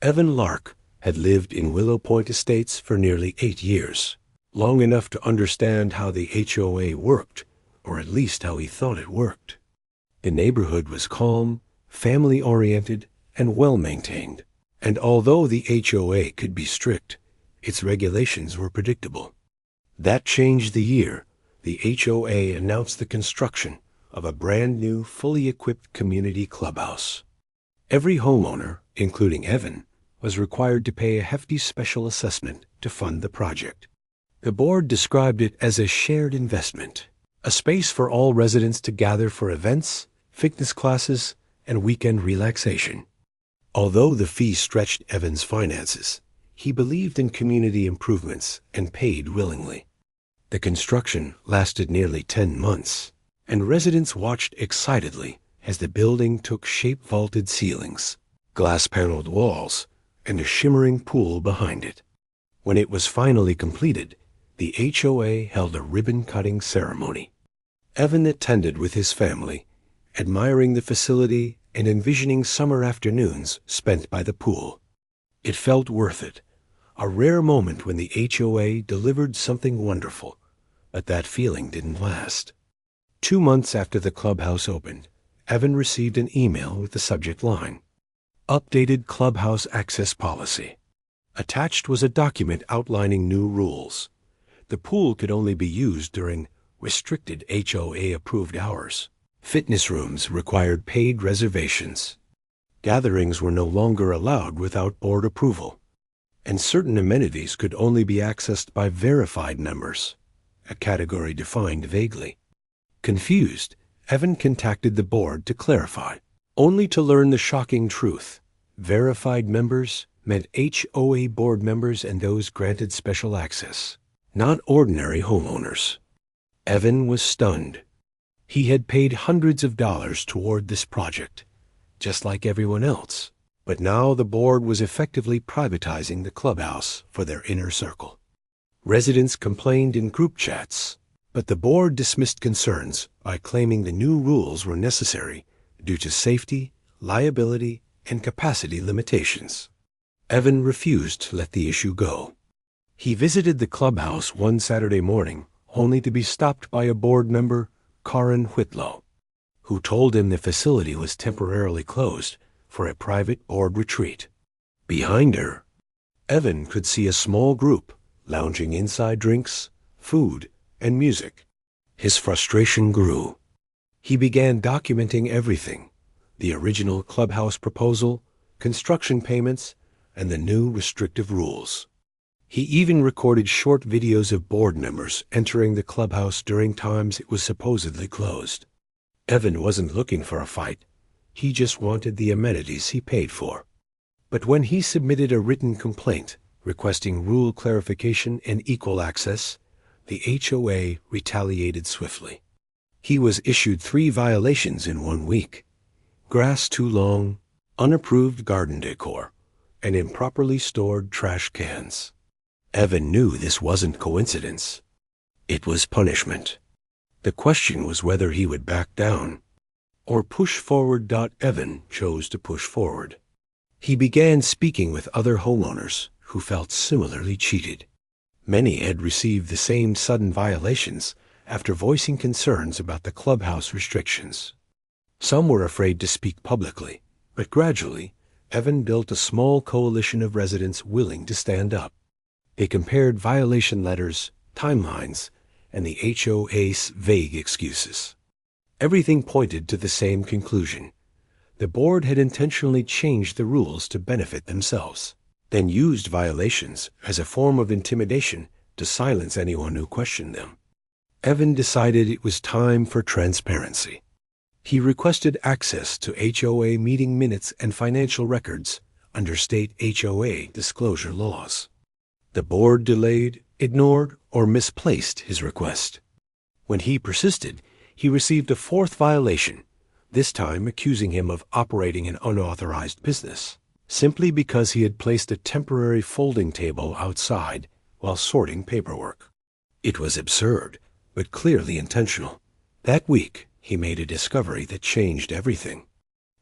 Evan Lark had lived in Willow Point Estates for nearly 8 years, long enough to understand how the HOA worked, or at least how he thought it worked. The neighborhood was calm, family-oriented, and well-maintained, and although the HOA could be strict, its regulations were predictable. That changed the year the HOA announced the construction of a brand-new, fully equipped community clubhouse. Every homeowner, including Evan, was required to pay a hefty special assessment to fund the project. The board described it as a shared investment, a space for all residents to gather for events, fitness classes, and weekend relaxation. Although the fee stretched Evan's finances, he believed in community improvements and paid willingly. The construction lasted nearly 10 months, and residents watched excitedly as the building took shape-vaulted ceilings, glass-paneled walls, and a shimmering pool behind it. When it was finally completed, the HOA held a ribbon-cutting ceremony. Evan attended with his family, admiring the facility and envisioning summer afternoons spent by the pool. It felt worth it, a rare moment when the HOA delivered something wonderful, but that feeling didn't last. 2 months after the clubhouse opened, Evan received an email with the subject line, "Updated Clubhouse Access Policy." Attached was a document outlining new rules. The pool could only be used during restricted HOA-approved hours. Fitness rooms required paid reservations. Gatherings were no longer allowed without board approval, and certain amenities could only be accessed by verified members, a category defined vaguely. Confused, Evan contacted the board to clarify, only to learn the shocking truth. Verified members meant HOA board members and those granted special access, not ordinary homeowners. Evan was stunned. He had paid hundreds of dollars toward this project, just like everyone else, but now the board was effectively privatizing the clubhouse for their inner circle. Residents complained in group chats, but the board dismissed concerns by claiming the new rules were necessary due to safety, liability, and capacity limitations. Evan refused to let the issue go. He visited the clubhouse one Saturday morning, only to be stopped by a board member, Karen Whitlow, who told him the facility was temporarily closed for a private board retreat. Behind her, Evan could see a small group lounging inside drinks, food, and music. His frustration grew. He began documenting everything: the original clubhouse proposal, construction payments, and the new restrictive rules. He even recorded short videos of board members entering the clubhouse during times it was supposedly closed. Evan wasn't looking for a fight. He just wanted the amenities he paid for. But when he submitted a written complaint requesting rule clarification and equal access, the HOA retaliated swiftly. He was issued 3 violations in 1 week: grass too long, unapproved garden decor, and improperly stored trash cans. Evan knew this wasn't coincidence. It was punishment. The question was whether he would back down or push forward. Evan chose to push forward. He began speaking with other homeowners who felt similarly cheated. Many had received the same sudden violations after voicing concerns about the clubhouse restrictions. Some were afraid to speak publicly, but gradually, Evan built a small coalition of residents willing to stand up. They compared violation letters, timelines, and the HOA's vague excuses. Everything pointed to the same conclusion. The board had intentionally changed the rules to benefit themselves, then used violations as a form of intimidation to silence anyone who questioned them. Evan decided it was time for transparency. He requested access to HOA meeting minutes and financial records under state HOA disclosure laws. The board delayed, ignored, or misplaced his request. When he persisted, he received a 4th violation, this time accusing him of operating an unauthorized business, simply because he had placed a temporary folding table outside while sorting paperwork. It was absurd, but clearly intentional. That week, he made a discovery that changed everything.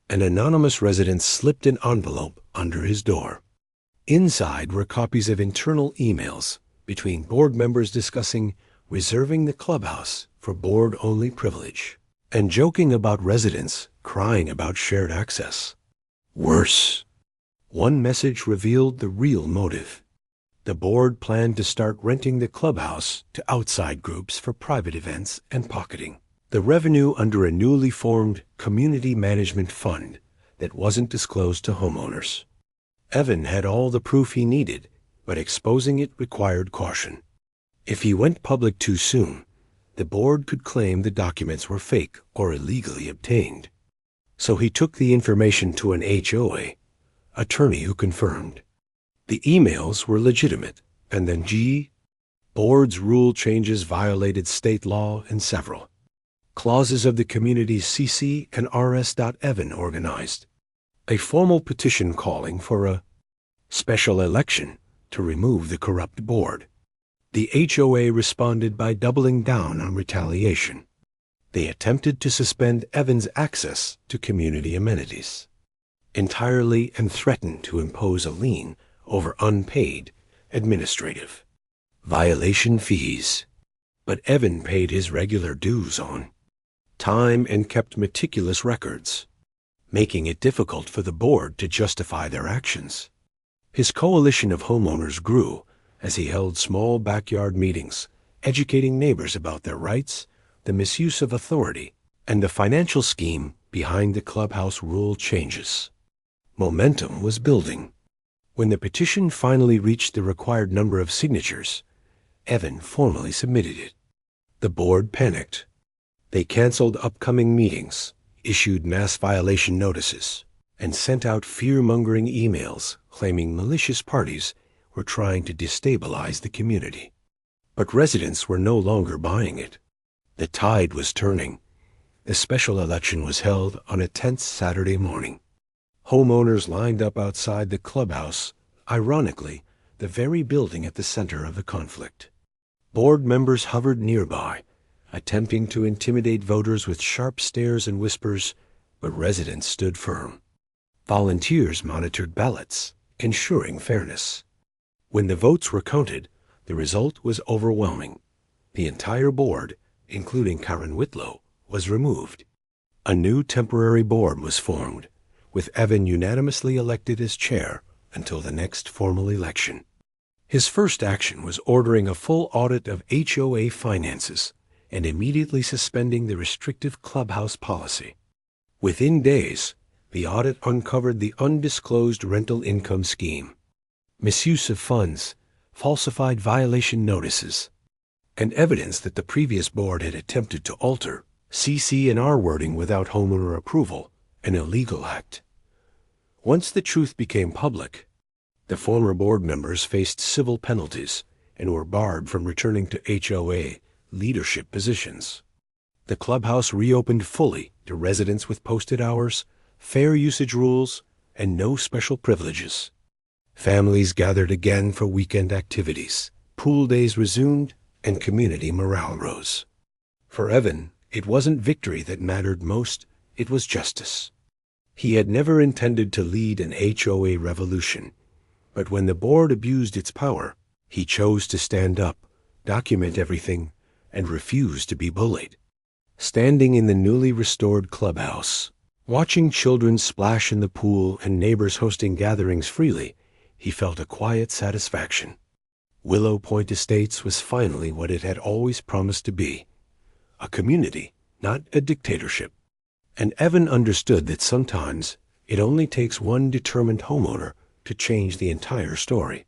An anonymous resident slipped an envelope under his door. Inside were copies of internal emails between board members discussing reserving the clubhouse for board-only privilege and joking about residents crying about shared access. Worse, one message revealed the real motive. The board planned to start renting the clubhouse to outside groups for private events and pocketing the revenue under a newly formed community management fund that wasn't disclosed to homeowners. Evan had all the proof he needed, but exposing it required caution. If he went public too soon, the board could claim the documents were fake or illegally obtained. So he took the information to an HOA, attorney who confirmed the emails were legitimate, and then board's rule changes violated state law and several clauses of the community's CC and RS.Evan organized a formal petition calling for a special election to remove the corrupt board. The HOA responded by doubling down on retaliation. They attempted to suspend Evan's access to community amenities entirely and threatened to impose a lien over unpaid administrative violation fees. But Evan paid his regular dues on time and kept meticulous records, making it difficult for the board to justify their actions. His coalition of homeowners grew as he held small backyard meetings, educating neighbors about their rights, the misuse of authority, and the financial scheme behind the clubhouse rule changes. Momentum was building. When the petition finally reached the required number of signatures, Evan formally submitted it. The board panicked. They canceled upcoming meetings, issued mass violation notices, and sent out fear-mongering emails claiming malicious parties were trying to destabilize the community. But residents were no longer buying it. The tide was turning. The special election was held on a tense Saturday morning. Homeowners lined up outside the clubhouse, ironically, the very building at the center of the conflict. Board members hovered nearby, attempting to intimidate voters with sharp stares and whispers, but residents stood firm. Volunteers monitored ballots, ensuring fairness. When the votes were counted, the result was overwhelming. The entire board, including Karen Whitlow, was removed. A new temporary board was formed, with Evan unanimously elected as chair until the next formal election. His first action was ordering a full audit of HOA finances and immediately suspending the restrictive clubhouse policy. Within days, the audit uncovered the undisclosed rental income scheme, misuse of funds, falsified violation notices, and evidence that the previous board had attempted to alter CC&R wording without homeowner approval, an illegal act. Once the truth became public, the former board members faced civil penalties and were barred from returning to HOA leadership positions. The clubhouse reopened fully to residents with posted hours, fair usage rules, and no special privileges. Families gathered again for weekend activities, pool days resumed, and community morale rose. For Evan, it wasn't victory that mattered most, it was justice. He had never intended to lead an HOA revolution, but when the board abused its power, he chose to stand up, document everything, and refuse to be bullied. Standing in the newly restored clubhouse, watching children splash in the pool and neighbors hosting gatherings freely, he felt a quiet satisfaction. Willow Point Estates was finally what it had always promised to be, a community, not a dictatorship. And Evan understood that sometimes it only takes one determined homeowner to change the entire story.